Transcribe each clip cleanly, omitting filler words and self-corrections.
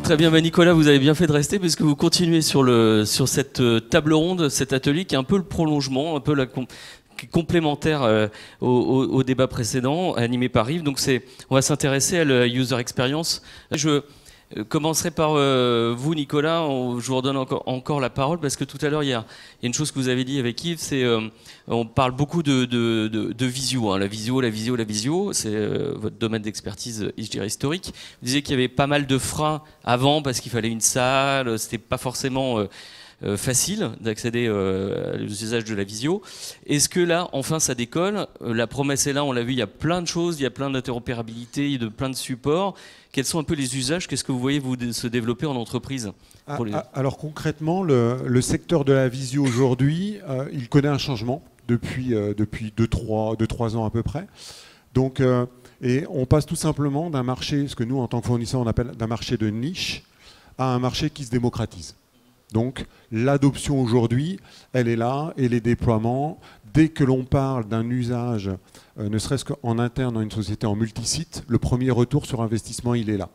Très bien, bah Nicolas, vous avez bien fait de rester parce que vous continuez sur cette table ronde, cet atelier qui est un peu le prolongement, un peu complémentaire au débat précédent animé par Yves. Donc on va s'intéresser à la user experience. Je commencerai par vous, Nicolas. Je vous redonne encore la parole parce que tout à l'heure, il y a une chose que vous avez dit avec Yves, c'est on parle beaucoup de visio, hein, la visio. C'est votre domaine d'expertise, je dirais, historique. Vous disiez qu'il y avait pas mal de freins avant parce qu'il fallait une salle, c'était pas forcément facile d'accéder aux usages de la visio. Est-ce que là, enfin, ça décolle? La promesse est là, on l'a vu, il y a plein de choses, il y a plein d'interopérabilité, il y a plein de supports. Quels sont un peu les usages? Qu'est-ce que vous voyez se développer en entreprise? Alors concrètement, le secteur de la visio aujourd'hui, il connaît un changement depuis 2-3 ans à peu près. Donc, et on passe tout simplement d'un marché, ce que nous en tant que fournisseur on appelle d'un marché de niche, à un marché qui se démocratise. Donc l'adoption aujourd'hui, elle est là, et les déploiements, dès que l'on parle d'un usage, ne serait-ce qu'en interne dans une société en multisite, le premier retour sur investissement, il est là.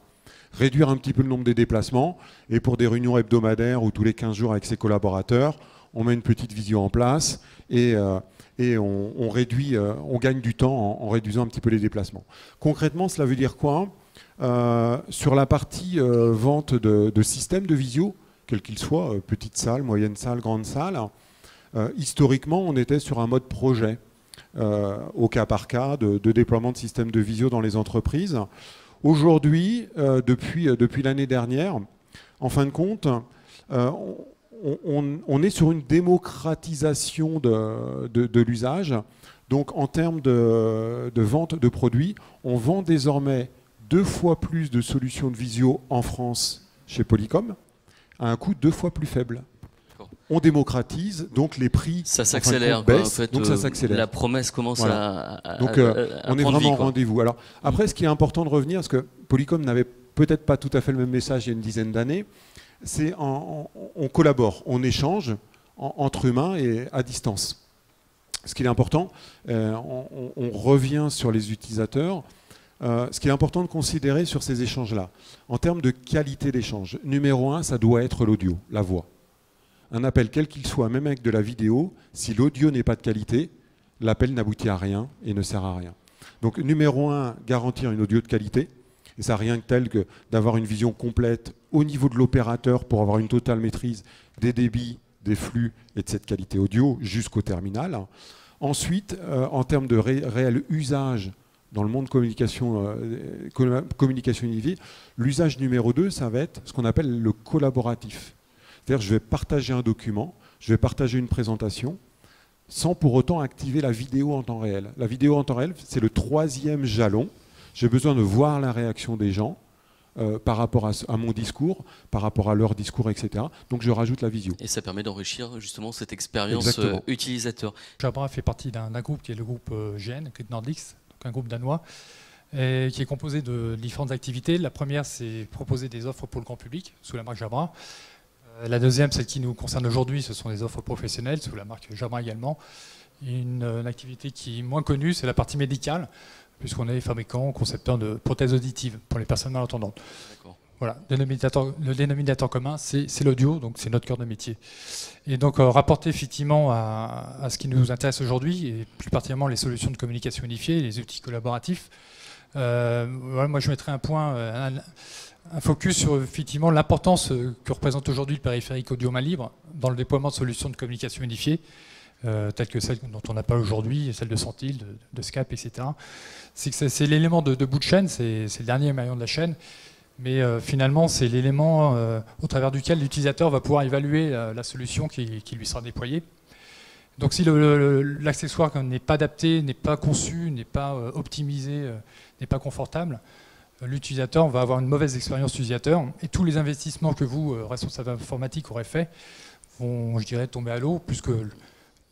Réduire un petit peu le nombre des déplacements, et pour des réunions hebdomadaires ou tous les 15 jours avec ses collaborateurs, on met une petite visio en place et on gagne du temps en réduisant un petit peu les déplacements. Concrètement, cela veut dire quoi? Sur la partie vente de systèmes de visio, quel qu'il soit, petite salle, moyenne salle, grande salle, historiquement, on était sur un mode projet, au cas par cas, de déploiement de systèmes de visio dans les entreprises. Aujourd'hui, depuis l'année dernière, en fin de compte, on est sur une démocratisation de l'usage. Donc en termes de vente de produits, on vend désormais 2 fois plus de solutions de visio en France chez Polycom, à un coût 2 fois plus faible. On démocratise, donc les prix ça s'accélère, baissent, en fait, donc ça s'accélère. La promesse commence voilà. à donc on est vraiment au rendez-vous. Alors après, ce qui est important de revenir, parce que Polycom n'avait peut-être pas tout à fait le même message il y a une dizaine d'années, c'est on collabore, on échange entre humains et à distance. Ce qui est important, on revient sur les utilisateurs. Ce qui est important de considérer sur ces échanges-là, en termes de qualité d'échange, numéro 1, ça doit être l'audio, la voix. Un appel, quel qu'il soit, même avec de la vidéo, si l'audio n'est pas de qualité, l'appel n'aboutit à rien et ne sert à rien. Donc numéro 1, garantir une audio de qualité. Et ça, rien que tel que d'avoir une vision complète au niveau de l'opérateur pour avoir une totale maîtrise des débits, des flux et de cette qualité audio jusqu'au terminal. Ensuite, en termes de réel usage dans le monde communication unifiée, l'usage numéro 2, ça va être ce qu'on appelle le collaboratif. C'est-à-dire je vais partager un document, je vais partager une présentation, sans pour autant activer la vidéo en temps réel. La vidéo en temps réel, c'est le 3e jalon. J'ai besoin de voir la réaction des gens par rapport à mon discours, par rapport à leur discours, etc. Donc je rajoute la visio. Et ça permet d'enrichir justement cette expérience utilisateur. Jabra fait partie d'un groupe qui est le groupe GN, Grid Nordics, donc un groupe danois, et qui est composé de différentes activités. La première, c'est proposer des offres pour le grand public sous la marque Jabra. La deuxième, celle qui nous concerne aujourd'hui, ce sont les offres professionnelles sous la marque Jabra également. Une activité qui est moins connue, c'est la partie médicale, puisqu'on est fabricant, concepteur de prothèses auditives pour les personnes malentendantes. Voilà, le dénominateur commun, c'est l'audio, donc c'est notre cœur de métier. Et donc rapporter effectivement à ce qui nous intéresse aujourd'hui, et plus particulièrement les solutions de communication unifiée, les outils collaboratifs, voilà, moi je mettrais un focus sur effectivement l'importance que représente aujourd'hui le périphérique audio main libre dans le déploiement de solutions de communication unifiée, telles que celles dont on n'a pas aujourd'hui, celles de Sentil, de Skype, etc. C'est l'élément de bout de chaîne, c'est le dernier maillon de la chaîne, mais finalement c'est l'élément au travers duquel l'utilisateur va pouvoir évaluer la solution qui lui sera déployée. Donc si l'accessoire n'est pas adapté, n'est pas conçu, n'est pas optimisé, n'est pas confortable, l'utilisateur va avoir une mauvaise expérience utilisateur et tous les investissements que vous, responsables informatiques, aurez fait vont, je dirais, tomber à l'eau, puisque...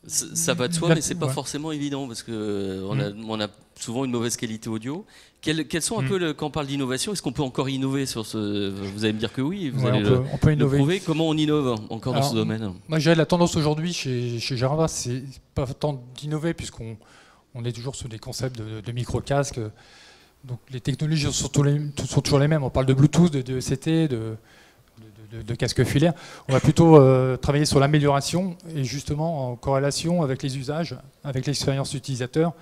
Ça va de soi, mais c'est pas forcément évident, parce qu'on a souvent une mauvaise qualité audio. Quels sont un peu, quand on parle d'innovation, est-ce qu'on peut encore innover sur ce... Vous allez me dire que oui, vous allez on peut innover. Le prouver. Comment on innove encore dans ce domaine? Moi, je dirais la tendance aujourd'hui chez Jabra, c'est pas tant d'innover, puisqu'on est toujours sur des concepts de micro-casques. Donc les technologies sont toujours les mêmes. On parle de Bluetooth, de ECT, de casque filaire. On va plutôt travailler sur l'amélioration et justement en corrélation avec les usages, avec l'expérience utilisateur.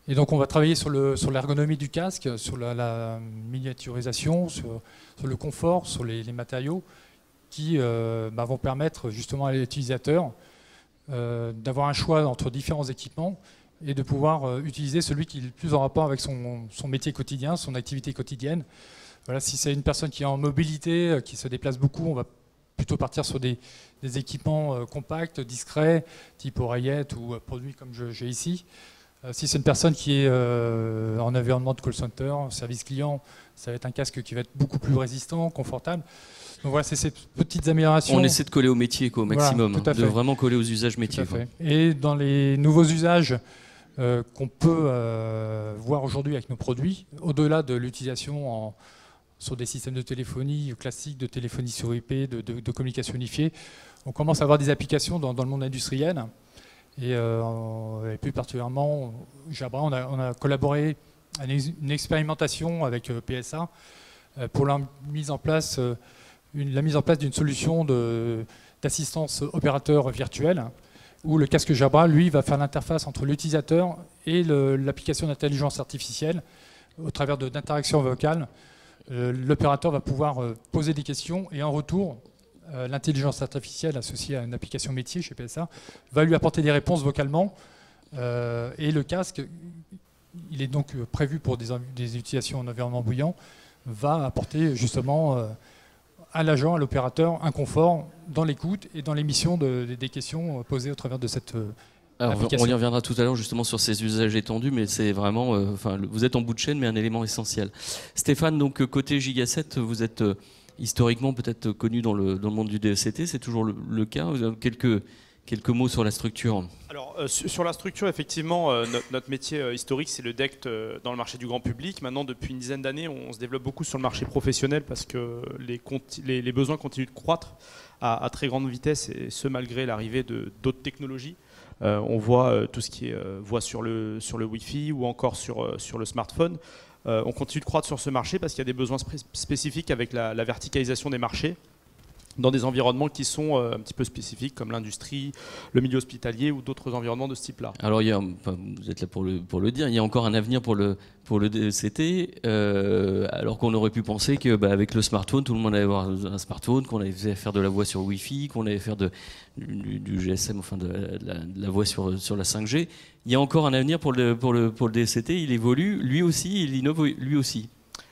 Et donc on va travailler sur l'ergonomie du casque, sur la miniaturisation, sur le confort, sur les matériaux qui vont permettre justement à l'utilisateur d'avoir un choix entre différents équipements et de pouvoir utiliser celui qui est le plus en rapport avec son métier quotidien, son activité quotidienne. Voilà, si c'est une personne qui est en mobilité, qui se déplace beaucoup, on va plutôt partir sur des équipements compacts, discrets, type oreillette ou produits comme j'ai ici. Si c'est une personne qui est en environnement de call center, service client, ça va être un casque qui va être beaucoup plus résistant, confortable. Donc voilà, c'est ces petites améliorations. On essaie de coller au métier au maximum, voilà, de vraiment coller aux usages métiers. Et dans les nouveaux usages qu'on peut voir aujourd'hui avec nos produits, au-delà de l'utilisation sur des systèmes de téléphonie classiques, de téléphonie sur IP, de communication unifiée, on commence à avoir des applications dans le monde industriel. Et plus particulièrement, Jabra, on a collaboré à une expérimentation avec PSA pour la mise en place d'une solution d'assistance opérateur virtuel où le casque Jabra, lui, va faire l'interface entre l'utilisateur et l'application d'intelligence artificielle au travers d'interactions vocales. L'opérateur va pouvoir poser des questions et en retour, l'intelligence artificielle associée à une application métier chez PSA va lui apporter des réponses vocalement et le casque, il est donc prévu pour des utilisations en environnement bouillant, va apporter justement à l'agent, à l'opérateur, un confort dans l'écoute et dans l'émission des questions posées au travers de cette application. On y reviendra tout à l'heure justement sur ces usages étendus, mais c'est vraiment, vous êtes en bout de chaîne, mais un élément essentiel. Stéphane, donc côté Gigaset, vous êtes historiquement peut-être connu dans le monde du DECT, c'est toujours le cas. Vous avez quelques mots sur la structure. Alors sur la structure, effectivement, notre métier historique, c'est le DECT dans le marché du grand public. Maintenant, depuis une dizaine d'années, on se développe beaucoup sur le marché professionnel parce que les besoins continuent de croître à très grande vitesse, et ce malgré l'arrivée d'autres technologies. On voit tout ce qui est voix sur le Wi-Fi ou encore sur le smartphone. On continue de croître sur ce marché parce qu'il y a des besoins spécifiques avec la verticalisation des marchés dans des environnements qui sont un petit peu spécifiques comme l'industrie, le milieu hospitalier ou d'autres environnements de ce type-là. Alors vous êtes là pour le dire, il y a encore un avenir pour le DECT, alors qu'on aurait pu penser qu'avec le smartphone, tout le monde allait avoir un smartphone, qu'on allait faire de la voix sur Wi-Fi, qu'on allait faire du GSM, enfin de la voix sur la 5G. Il y a encore un avenir pour le DECT, il évolue, lui aussi, il innove lui aussi.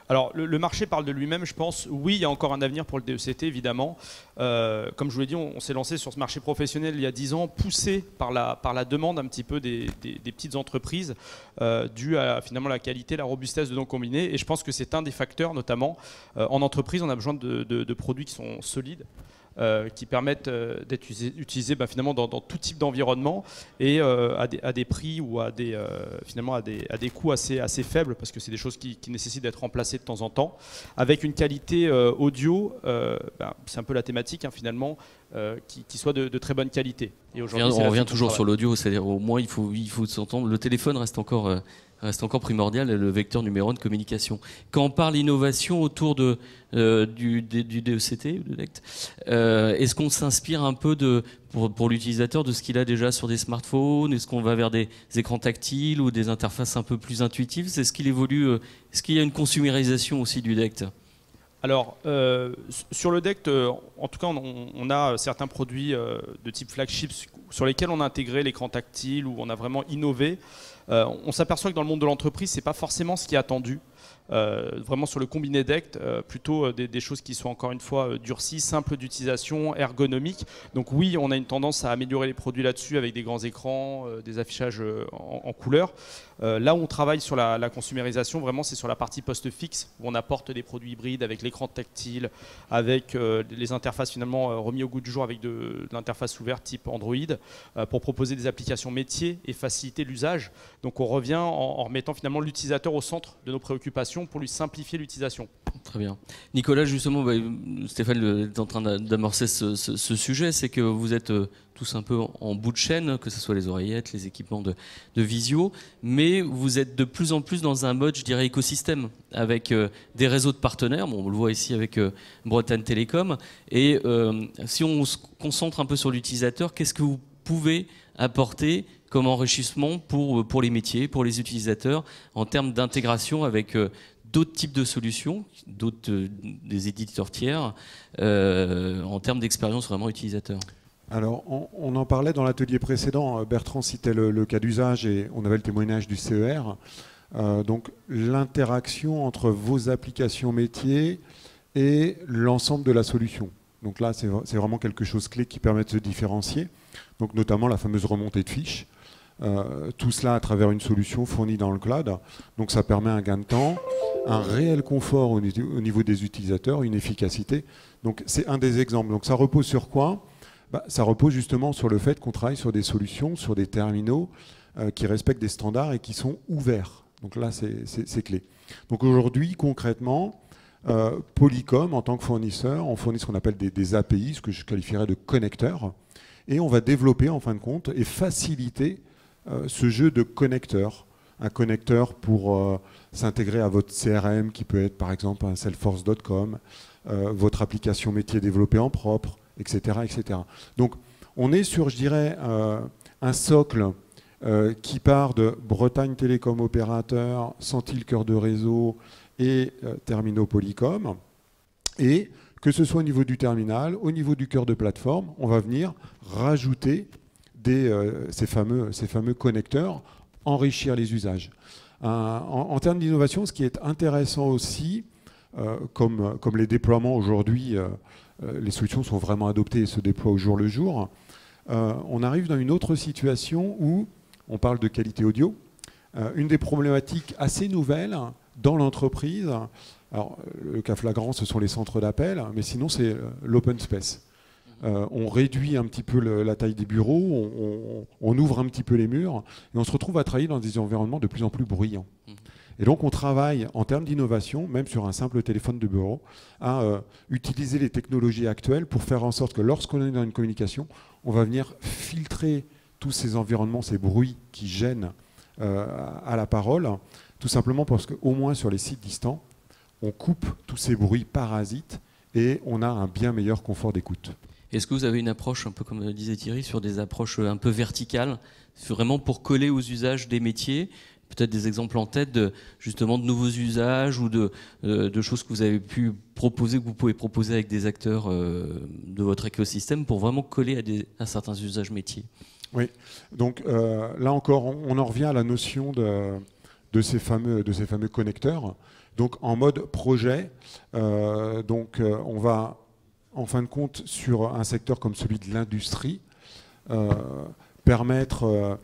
Alors, le marché parle de lui-même, je pense. Oui, il y a encore un avenir pour le DECT, évidemment. Comme je vous l'ai dit, on s'est lancé sur ce marché professionnel il y a 10 ans, poussé par la demande un petit peu des petites entreprises, due à finalement la qualité, la robustesse de nos combinés. Et je pense que c'est un des facteurs, notamment. En entreprise, on a besoin de produits qui sont solides, qui permettent d'être utilisés finalement dans tout type d'environnement et à des prix ou finalement à des coûts assez faibles, parce que c'est des choses qui nécessitent d'être remplacées de temps en temps, avec une qualité audio, c'est un peu la thématique finalement, qui soit de très bonne qualité. Et on revient toujours sur l'audio, c'est-à-dire au moins il faut s'entendre. Le téléphone reste encore primordial, le vecteur numéro 1 de communication. Quand on parle innovation autour du DECT, est-ce qu'on s'inspire un peu pour l'utilisateur de ce qu'il a déjà sur des smartphones? Est-ce qu'on va vers des écrans tactiles ou des interfaces un peu plus intuitives? Est-ce qu'il évolue? Est-ce qu'il y a une consumérisation aussi du DECT? Alors, sur le DECT, en tout cas, on a certains produits de type flagship sur lesquels on a intégré l'écran tactile, où on a vraiment innové. On s'aperçoit que dans le monde de l'entreprise, ce n'est pas forcément ce qui est attendu. Vraiment sur le combiné DECT, plutôt des choses qui sont encore une fois durcies, simples d'utilisation, ergonomiques. Donc oui, on a une tendance à améliorer les produits là-dessus avec des grands écrans, des affichages en couleur. Là où on travaille sur la consumérisation, vraiment c'est sur la partie poste fixe, où on apporte des produits hybrides avec l'écran tactile, avec les interfaces finalement remis au goût du jour avec de l'interface ouverte type Android, pour proposer des applications métiers et faciliter l'usage. Donc on revient en remettant finalement l'utilisateur au centre de nos préoccupations pour lui simplifier l'utilisation. Très bien. Nicolas, justement, Stéphane est en train d'amorcer ce sujet, c'est que vous êtes tous un peu en bout de chaîne, que ce soit les oreillettes, les équipements de visio, mais vous êtes de plus en plus dans un mode, je dirais, écosystème, avec des réseaux de partenaires. Bon, on le voit ici avec Bretagne Télécom. Et si on se concentre un peu sur l'utilisateur, qu'est-ce que vous pouvez apporter comme enrichissement pour les métiers, pour les utilisateurs, en termes d'intégration avec d'autres types de solutions, des éditeurs tiers, en termes d'expérience vraiment utilisateur? Alors, on en parlait dans l'atelier précédent. Bertrand citait le cas d'usage et on avait le témoignage du CER. Donc, l'interaction entre vos applications métiers et l'ensemble de la solution. Donc là, c'est vraiment quelque chose clé qui permet de se différencier. Donc, notamment la fameuse remontée de fiches. Tout cela à travers une solution fournie dans le cloud. Donc, ça permet un gain de temps, un réel confort au niveau des utilisateurs, une efficacité. Donc, c'est un des exemples. Donc, ça repose sur quoi ? Ça repose justement sur le fait qu'on travaille sur des solutions, sur des terminaux qui respectent des standards et qui sont ouverts. Donc là, c'est clé. Donc aujourd'hui, concrètement, Polycom, en tant que fournisseur, on fournit ce qu'on appelle des API, ce que je qualifierais de connecteurs, et on va développer, en fin de compte, et faciliter ce jeu de connecteurs. Un connecteur pour s'intégrer à votre CRM, qui peut être par exemple un Salesforce.com, votre application métier développée en propre, etc., etc. Donc on est sur, je dirais, un socle qui part de Bretagne Télécom opérateur, Sentil cœur de réseau et terminaux Polycom. Et que ce soit au niveau du terminal, au niveau du cœur de plateforme, on va venir rajouter ces fameux connecteurs, enrichir les usages. En termes d'innovation, ce qui est intéressant aussi, comme les déploiements aujourd'hui, les solutions sont vraiment adoptées et se déploient au jour le jour, on arrive dans une autre situation où on parle de qualité audio. Une des problématiques assez nouvelles dans l'entreprise, alors le cas flagrant, ce sont les centres d'appel, mais sinon c'est l'open space. On réduit un petit peu la taille des bureaux, on ouvre un petit peu les murs, et on se retrouve à travailler dans des environnements de plus en plus bruyants. Et donc on travaille en termes d'innovation, même sur un simple téléphone de bureau, à utiliser les technologies actuelles pour faire en sorte que lorsqu'on est dans une communication, on va venir filtrer tous ces environnements, ces bruits qui gênent à la parole, tout simplement parce qu'au moins sur les sites distants, on coupe tous ces bruits parasites et on a un bien meilleur confort d'écoute. Est-ce que vous avez une approche, un peu comme disait Thierry, sur des approches un peu verticales, vraiment pour coller aux usages des métiers? Peut-être des exemples en tête justement de nouveaux usages ou de choses que vous avez pu proposer, que vous pouvez proposer avec des acteurs de votre écosystème pour vraiment coller à certains usages métiers. Oui, donc là encore, on en revient à la notion de ces fameux connecteurs. Donc en mode projet, on va en fin de compte sur un secteur comme celui de l'industrie permettre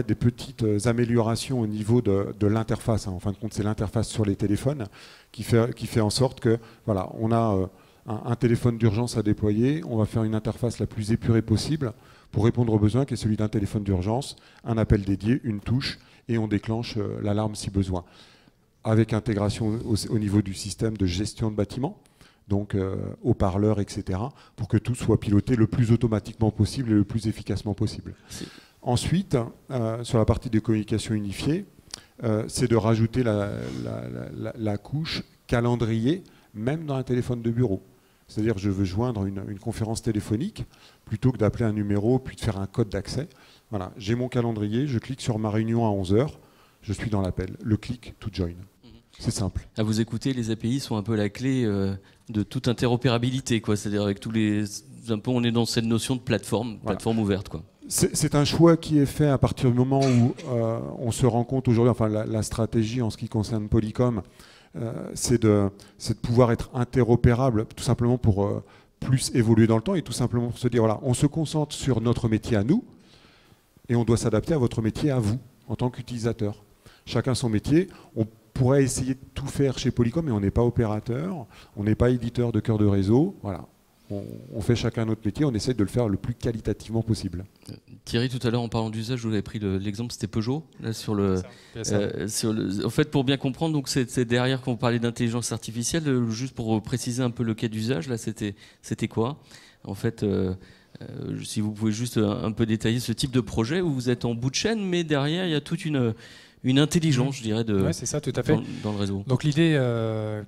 des petites améliorations au niveau de l'interface. En fin de compte, c'est l'interface sur les téléphones qui fait en sorte que, voilà, on a un téléphone d'urgence à déployer, on va faire une interface la plus épurée possible pour répondre aux besoins qui est celui d'un téléphone d'urgence, un appel dédié, une touche, et on déclenche l'alarme si besoin. Avec intégration au niveau du système de gestion de bâtiment, donc haut-parleurs, etc., pour que tout soit piloté le plus automatiquement possible et le plus efficacement possible. Ensuite, sur la partie des communications unifiées, c'est de rajouter la couche calendrier, même dans un téléphone de bureau. C'est-à-dire que je veux joindre une conférence téléphonique, plutôt que d'appeler un numéro, puis de faire un code d'accès. Voilà, j'ai mon calendrier, je clique sur ma réunion à 11h, je suis dans l'appel. Le clic to join. C'est simple. À vous écouter, les API sont un peu la clé de toute interopérabilité, quoi. C'est-à-dire avec tous les... Un peu, on est dans cette notion de plateforme ouverte, quoi. C'est un choix qui est fait à partir du moment où on se rend compte aujourd'hui, enfin la stratégie en ce qui concerne Polycom, c'est de pouvoir être interopérable, tout simplement pour plus évoluer dans le temps et tout simplement pour se dire, voilà, on se concentre sur notre métier à nous et on doit s'adapter à votre métier à vous, en tant qu'utilisateur. Chacun son métier. On pourrait essayer de tout faire chez Polycom, mais on n'est pas opérateur, on n'est pas éditeur de cœur de réseau. Voilà. on fait chacun notre métier, on essaie de le faire le plus qualitativement possible. Thierry, tout à l'heure, en parlant d'usage, vous avez pris l'exemple, c'était Peugeot, là, sur le, en fait, pour bien comprendre, donc c'est derrière quand vous parlez d'intelligence artificielle, juste pour préciser un peu le cas d'usage, là, c'était quoi? En fait, si vous pouvez juste un peu détailler ce type de projet où vous êtes en bout de chaîne, mais derrière, il y a toute une intelligence, je dirais, ouais, c'est ça, tout à fait. Dans le réseau. Donc l'idée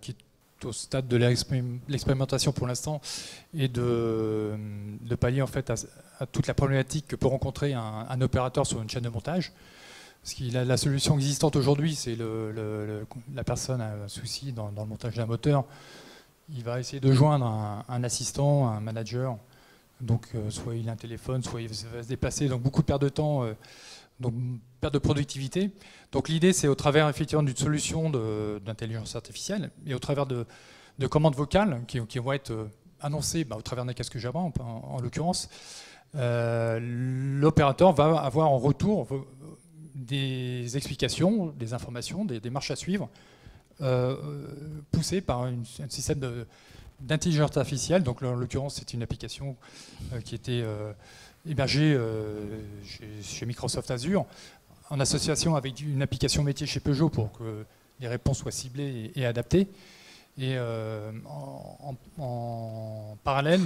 qui est au stade de l'expérimentation pour l'instant est de pallier en fait à toute la problématique que peut rencontrer un opérateur sur une chaîne de montage. Parce que la solution existante aujourd'hui, c'est la personne a un souci dans le montage d'un moteur, il va essayer de joindre un assistant, un manager, donc soit il a un téléphone, soit il va se déplacer, donc beaucoup de perte de temps, donc perte de productivité. Donc l'idée, c'est au travers effectivement d'une solution d'intelligence artificielle et au travers de commandes vocales qui vont être annoncées au travers d'un casque Jabra en l'occurrence, l'opérateur va avoir en retour des explications, des informations, des marches à suivre poussées par un système d'intelligence artificielle. Donc en l'occurrence, c'est une application qui était hébergée chez Microsoft Azure, en association avec une application métier chez Peugeot pour que les réponses soient ciblées et adaptées. Et en parallèle,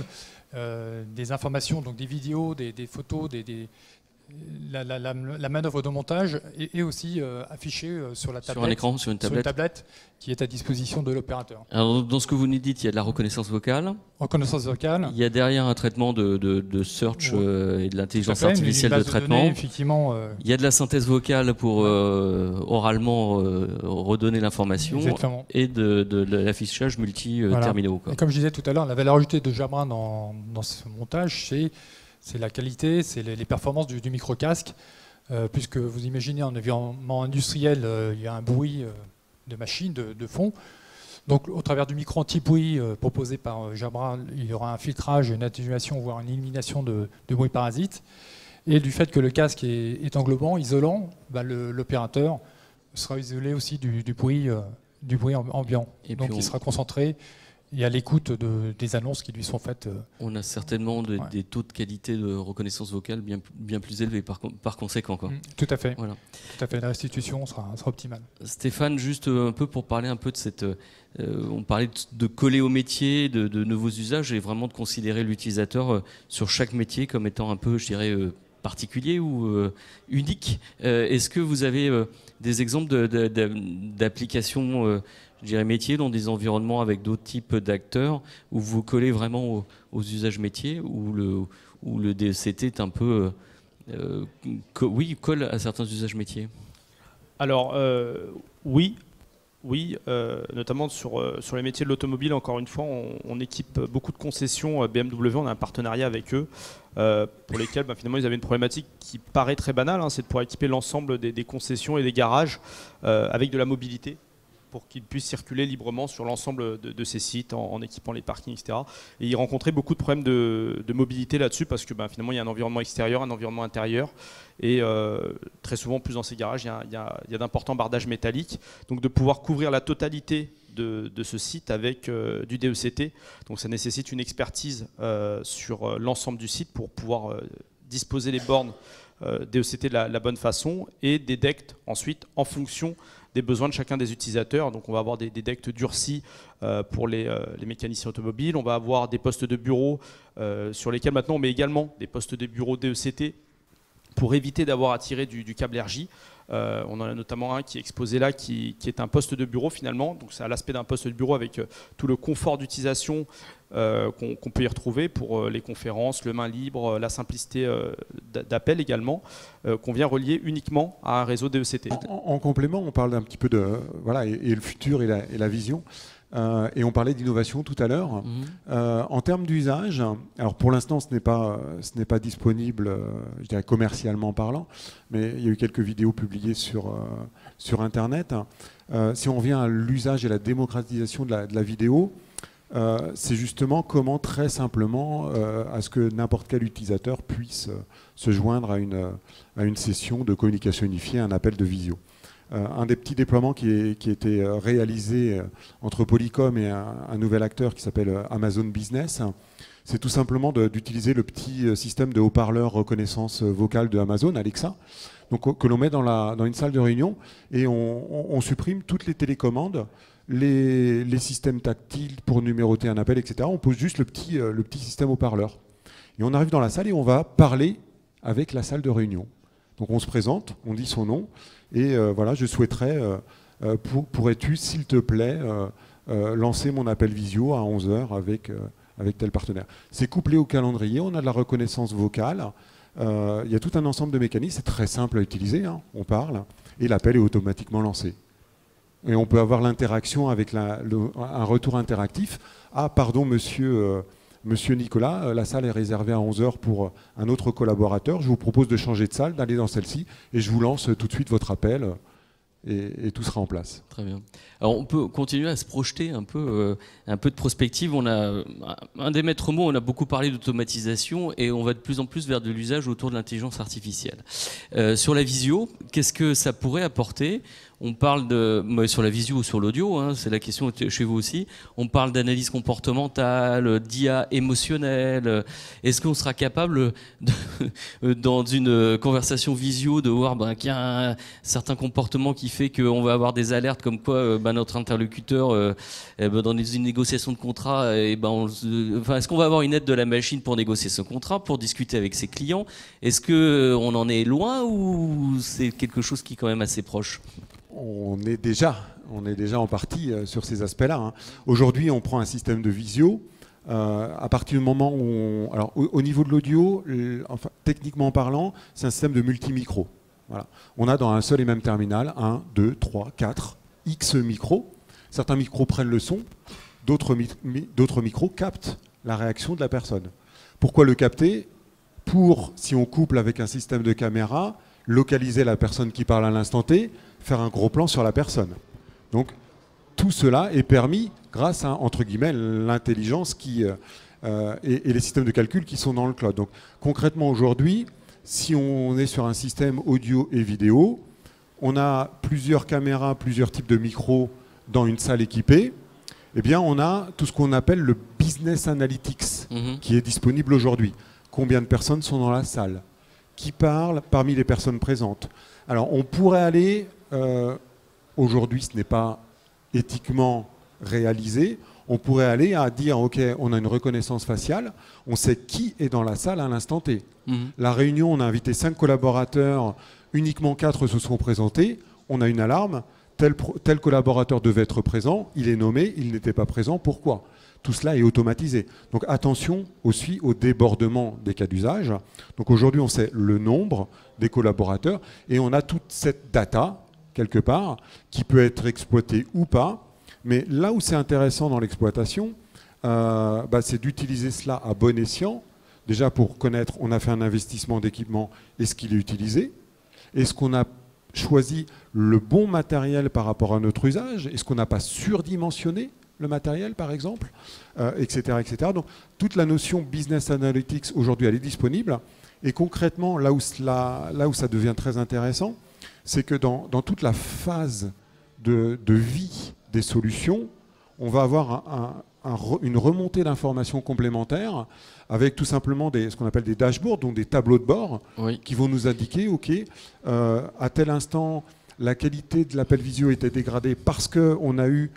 des informations, donc des vidéos, des photos, la manœuvre de montage est aussi affichée sur la tablette, sur un écran, sur une tablette qui est à disposition de l'opérateur. Alors, dans ce que vous nous dites, il y a de la reconnaissance vocale. Reconnaissance vocale. Il y a derrière un traitement de search et de l'intelligence artificielle de traitement. Données, effectivement, il y a de la synthèse vocale pour oralement redonner l'information et de l'affichage multi-terminaux. Et comme je disais tout à l'heure, la valeur ajoutée de Jabra dans ce montage, c'est la qualité, c'est les performances du micro-casque, puisque vous imaginez en environnement industriel, il y a un bruit de machine, de fond. Donc au travers du micro anti-bruit proposé par Jabra, il y aura un filtrage, une atténuation, voire une élimination de bruit parasite. Et du fait que le casque est englobant, isolant, l'opérateur sera isolé aussi du bruit ambiant. Et donc il sera concentré et à l'écoute des annonces qui lui sont faites. On a certainement des taux de qualité de reconnaissance vocale bien plus élevés par conséquent. Quoi. Tout à fait. Voilà. Tout à fait. La restitution sera optimale. Stéphane, juste un peu pour parler un peu de cette... on parlait de coller au métier, de nouveaux usages et vraiment de considérer l'utilisateur sur chaque métier comme étant un peu, je dirais, particulier ou unique. Est-ce que vous avez des exemples d'applications je dirais métiers dans des environnements avec d'autres types d'acteurs où vous collez vraiment aux usages métiers, où le DECT est un peu colle à certains usages métiers? Alors oui, notamment sur les métiers de l'automobile. Encore une fois, on équipe beaucoup de concessions BMW, on a un partenariat avec eux pour lesquels finalement ils avaient une problématique qui paraît très banale, c'est de pouvoir équiper l'ensemble des concessions et des garages avec de la mobilité, pour qu'ils puissent circuler librement sur l'ensemble de ces sites en équipant les parkings, etc. Et ils rencontraient beaucoup de problèmes de mobilité là-dessus parce que finalement il y a un environnement extérieur, un environnement intérieur et très souvent plus dans ces garages il y a d'importants bardages métalliques. Donc de pouvoir couvrir la totalité de ce site avec du DECT, donc ça nécessite une expertise sur l'ensemble du site pour pouvoir disposer les bornes DECT de la bonne façon et des DECT ensuite en fonction des besoins de chacun des utilisateurs. Donc on va avoir des DECT durcis pour les mécaniciens automobiles, on va avoir des postes de bureau sur lesquels maintenant on met également des postes de bureau DECT pour éviter d'avoir à tirer du câble RJ. On en a notamment un qui est exposé là, qui est un poste de bureau finalement. Donc c'est à l'aspect d'un poste de bureau avec tout le confort d'utilisation qu'on peut y retrouver pour les conférences, le main libre, la simplicité d'appel également, qu'on vient relier uniquement à un réseau DECT. En complément, on parle un petit peu de et le futur et la vision. Et on parlait d'innovation tout à l'heure. En termes d'usage, alors pour l'instant ce n'est pas disponible, je dirais commercialement parlant, mais il y a eu quelques vidéos publiées sur Internet. Si on revient à l'usage et la démocratisation de la vidéo, c'est justement comment très simplement à ce que n'importe quel utilisateur puisse se joindre à une session de communication unifiée, un appel de visio. Un des petits déploiements qui a été réalisé entre Polycom et un nouvel acteur qui s'appelle Amazon Business c'est tout simplement d'utiliser le petit système de haut-parleur reconnaissance vocale de Amazon, Alexa, donc, que l'on met dans une salle de réunion, et on supprime toutes les télécommandes, les systèmes tactiles pour numéroter un appel, etc. On pose juste le petit système haut-parleur. Et on arrive dans la salle et on va parler avec la salle de réunion. Donc on se présente, on dit son nom, et voilà, je souhaiterais, pourrais-tu, s'il te plaît, lancer mon appel visio à 11h avec tel partenaire. C'est couplé au calendrier, on a de la reconnaissance vocale, il y a tout un ensemble de mécanismes, c'est très simple à utiliser, hein, on parle, et l'appel est automatiquement lancé. Et on peut avoir l'interaction avec un retour interactif. Ah, pardon, monsieur Nicolas, la salle est réservée à 11h pour un autre collaborateur. Je vous propose de changer de salle, d'aller dans celle-ci, et je vous lance tout de suite votre appel, et tout sera en place. Très bien. Alors on peut continuer à se projeter un peu de prospective. On a un des maîtres mots, on a beaucoup parlé d'automatisation, et on va de plus en plus vers de l'usage autour de l'intelligence artificielle. Sur la visio, qu'est-ce que ça pourrait apporter ? On parle sur la visio ou sur l'audio, hein, c'est la question chez vous aussi. On parle d'analyse comportementale, d'IA émotionnelle. Est-ce qu'on sera capable, dans une conversation visio, de voir qu'il y a un certain comportement qui fait qu'on va avoir des alertes comme quoi notre interlocuteur, dans une négociation de contrat, est-ce qu'on va avoir une aide de la machine pour négocier ce contrat, pour discuter avec ses clients ? Est-ce qu'on en est loin, ou c'est quelque chose qui est quand même assez proche ? On est déjà en partie sur ces aspects-là, hein. Aujourd'hui, on prend un système de visio. À partir du moment où alors, au niveau de l'audio, enfin, techniquement parlant, c'est un système de multi-micro. Voilà. On a dans un seul et même terminal 1, 2, 3, 4, X micros. Certains micros prennent le son, d'autres micros captent la réaction de la personne. Pourquoi le capter ? Pour, si on couple avec un système de caméra, localiser la personne qui parle à l'instant T, faire un gros plan sur la personne. Donc tout cela est permis grâce à, entre guillemets, l'intelligence et les systèmes de calcul qui sont dans le cloud. Donc concrètement aujourd'hui, si on est sur un système audio et vidéo, on a plusieurs caméras, plusieurs types de micros dans une salle équipée, eh bien on a tout ce qu'on appelle le business analytics qui est disponible aujourd'hui. Combien de personnes sont dans la salle ? Qui parle parmi les personnes présentes ? Alors on pourrait aller, aujourd'hui ce n'est pas éthiquement réalisé, on pourrait aller à dire ok, on a une reconnaissance faciale, on sait qui est dans la salle à l'instant T. La réunion, on a invité 5 collaborateurs, uniquement 4 se sont présentés, on a une alarme, tel collaborateur devait être présent, il est nommé, il n'était pas présent, pourquoi ? Tout cela est automatisé. Donc attention aussi au débordement des cas d'usage. Donc aujourd'hui, on sait le nombre des collaborateurs et on a toute cette data, quelque part, qui peut être exploitée ou pas. Mais là où c'est intéressant dans l'exploitation, c'est d'utiliser cela à bon escient. Déjà pour connaître, on a fait un investissement d'équipement, est-ce qu'il est utilisé ? Est-ce qu'on a choisi le bon matériel par rapport à notre usage ? Est-ce qu'on n'a pas surdimensionné le matériel, par exemple, etc., etc. Donc, toute la notion business analytics, aujourd'hui, elle est disponible. Et concrètement, là où ça devient très intéressant, c'est que dans toute la phase de vie des solutions, on va avoir une remontée d'informations complémentaires avec tout simplement ce qu'on appelle des dashboards, donc des tableaux de bord, qui vont nous indiquer, OK, à tel instant, la qualité de l'appel visio était dégradée parce qu'on a eu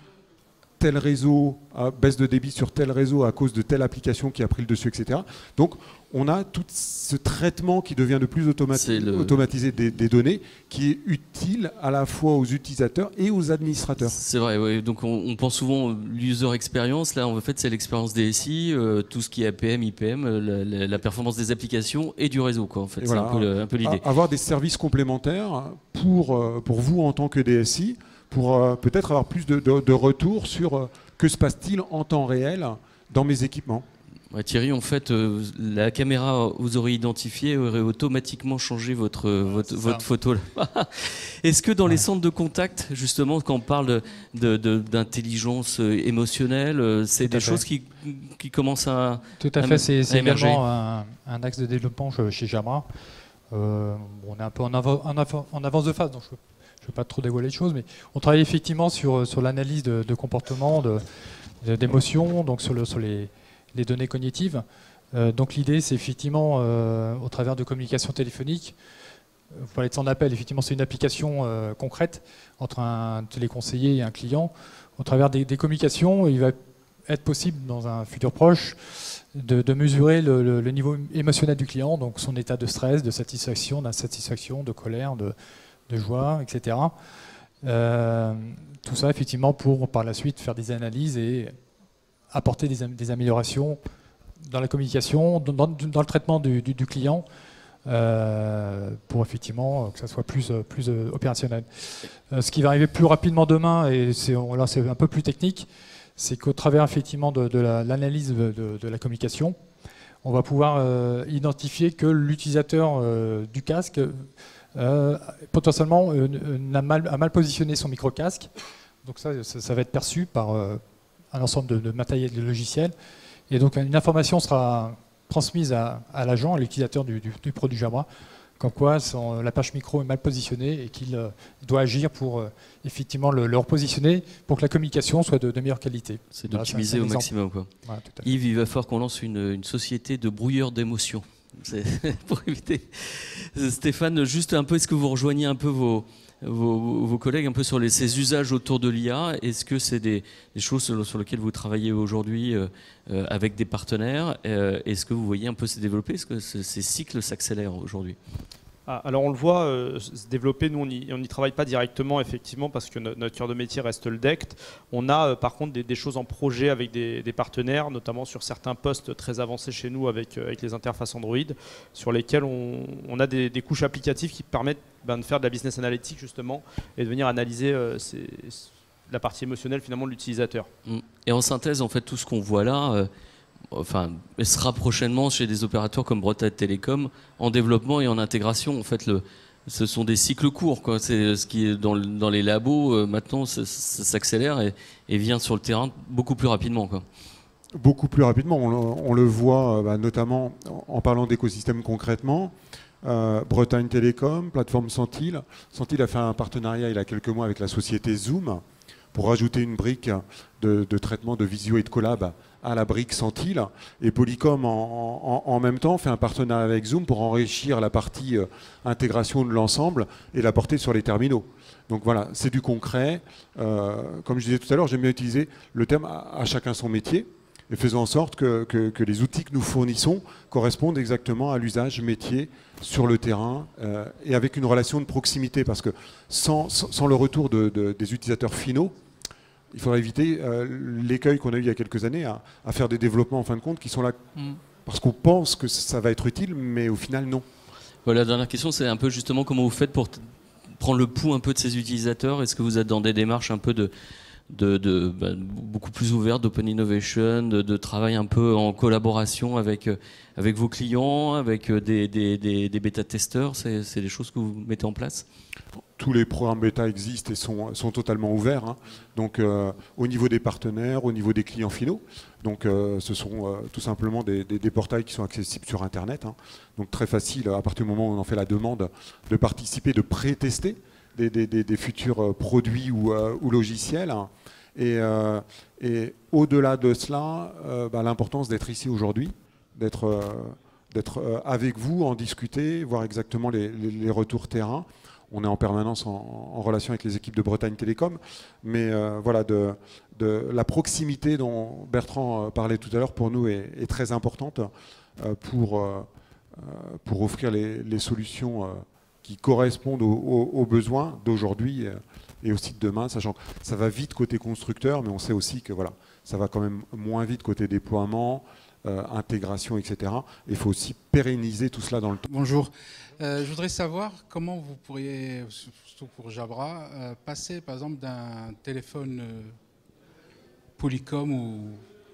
tel réseau, baisse de débit sur tel réseau à cause de telle application qui a pris le dessus, etc. Donc, on a tout ce traitement qui devient de plus automatisé des données, qui est utile à la fois aux utilisateurs et aux administrateurs. C'est vrai, oui. Donc on pense souvent l'user experience. Là, en fait, c'est l'expérience DSI, tout ce qui est APM, IPM, la performance des applications et du réseau, quoi. En fait, voilà, c'est un peu l'idée. Avoir des services complémentaires pour vous en tant que DSI, pour peut-être avoir plus de retours sur que se passe-t-il en temps réel dans mes équipements. Ouais, Thierry, en fait, la caméra vous aurait identifié, aurait automatiquement changé votre photo. Est-ce que dans les centres de contact, justement, quand on parle d'intelligence émotionnelle, c'est des choses qui commencent à Tout à fait, c'est également un axe de développement chez Jabra. On est un peu en avance de phase, donc je ne vais pas trop dévoiler de choses, mais on travaille effectivement sur l'analyse de comportement, d'émotions, donc sur les les données cognitives. Donc l'idée, c'est effectivement, au travers de communications téléphoniques, vous parlez de son appel, effectivement, c'est une application concrète entre un téléconseiller et un client. Au travers des communications, il va être possible, dans un futur proche, de mesurer le niveau émotionnel du client, donc son état de stress, de satisfaction, d'insatisfaction, de colère, de joie, etc. Tout ça, effectivement, pour par la suite faire des analyses et apporter des améliorations dans la communication, dans le traitement du client, pour effectivement que ça soit plus opérationnel. Ce qui va arriver plus rapidement demain, et là c'est un peu plus technique, c'est qu'au travers effectivement de l'analyse de la communication, on va pouvoir identifier que l'utilisateur du casque potentiellement a mal positionné son micro-casque. Donc ça va être perçu par un ensemble de matériel, de logiciels. Et donc une information sera transmise à l'agent, à l'utilisateur du produit Jabra, comme quoi la page micro est mal positionnée et qu'il doit agir pour effectivement le repositionner pour que la communication soit de meilleure qualité. C'est d'optimiser au maximum, quoi. Voilà, Yves, il va falloir qu'on lance une société de brouilleurs d'émotions. Pour éviter. Stéphane, juste un peu, est-ce que vous rejoignez un peu vos collègues un peu sur ces usages autour de l'IA? Est-ce que c'est des choses sur lesquelles vous travaillez aujourd'hui avec des partenaires? Est-ce que vous voyez un peu se développer? Est-ce que ces cycles s'accélèrent aujourd'hui? Alors on le voit se développer, nous on n'y travaille pas directement effectivement parce que notre cœur de métier reste le DECT. On a par contre des choses en projet avec des partenaires, notamment sur certains postes très avancés chez nous avec les interfaces Android, sur lesquels on a des couches applicatives qui permettent de faire de la business analytics justement et de venir analyser la partie émotionnelle finalement de l'utilisateur. Et en synthèse, en fait, tout ce qu'on voit là sera prochainement chez des opérateurs comme Bretagne Télécom en développement et en intégration. En fait, ce sont des cycles courts, quoi. C'est ce qui est dans les labos maintenant, ça s'accélère et vient sur le terrain beaucoup plus rapidement, quoi. Beaucoup plus rapidement. On le voit notamment en parlant d'écosystème concrètement. Bretagne Télécom, plateforme Sentil. Sentil a fait un partenariat il y a quelques mois avec la société Zoom pour rajouter une brique de traitement de visio et de collab à la brique Sentil. Et Polycom, en même temps, fait un partenariat avec Zoom pour enrichir la partie intégration de l'ensemble et la porter sur les terminaux. Donc voilà, c'est du concret. Comme je disais tout à l'heure, j'aime bien utiliser le terme à chacun son métier et faisons en sorte que les outils que nous fournissons correspondent exactement à l'usage métier sur le terrain et avec une relation de proximité. Parce que sans le retour des utilisateurs finaux, il faudrait éviter l'écueil qu'on a eu il y a quelques années à faire des développements en fin de compte qui sont là parce qu'on pense que ça va être utile, mais au final, non. Voilà, la dernière question, c'est un peu justement comment vous faites pour prendre le pouls un peu de ces utilisateurs. Est-ce que vous êtes dans des démarches un peu beaucoup plus ouvertes, d'open innovation, de travail un peu en collaboration avec vos clients, avec des bêta-testeurs? C'est des choses que vous mettez en place? Tous les programmes bêta existent et sont totalement ouverts, hein. Donc au niveau des partenaires, au niveau des clients finaux. Donc ce sont tout simplement des portails qui sont accessibles sur Internet, hein. Donc très facile, à partir du moment où on en fait la demande, de participer, de pré-tester des futurs produits ou logiciels. Et au-delà de cela, l'importance d'être ici aujourd'hui, d'être avec vous, en discuter, voir exactement les retours terrain. On est en permanence en relation avec les équipes de Bretagne Télécom, mais voilà, de la proximité dont Bertrand parlait tout à l'heure, pour nous, est très importante pour offrir les solutions qui correspondent aux besoins d'aujourd'hui et aussi de demain, sachant que ça va vite côté constructeur, mais on sait aussi que voilà, ça va quand même moins vite côté déploiement, intégration, etc. Il faut aussi pérenniser tout cela dans le temps. Bonjour. Je voudrais savoir comment vous pourriez, surtout pour Jabra, passer par exemple d'un téléphone Polycom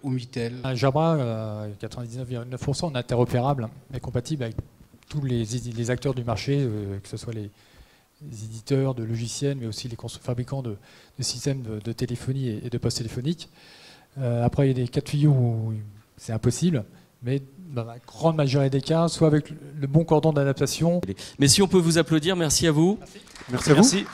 ou Mitel. Jabra, 99,9%, on est interopérable et compatible avec tous les acteurs du marché, que ce soit les éditeurs de logiciels, mais aussi les fabricants de systèmes de téléphonie et de postes téléphoniques. Après, il y a des cas de figure où c'est impossible, mais dans la grande majorité des cas, soit avec le bon cordon d'adaptation. Mais si on peut vous applaudir, merci à vous. Merci à vous. Merci.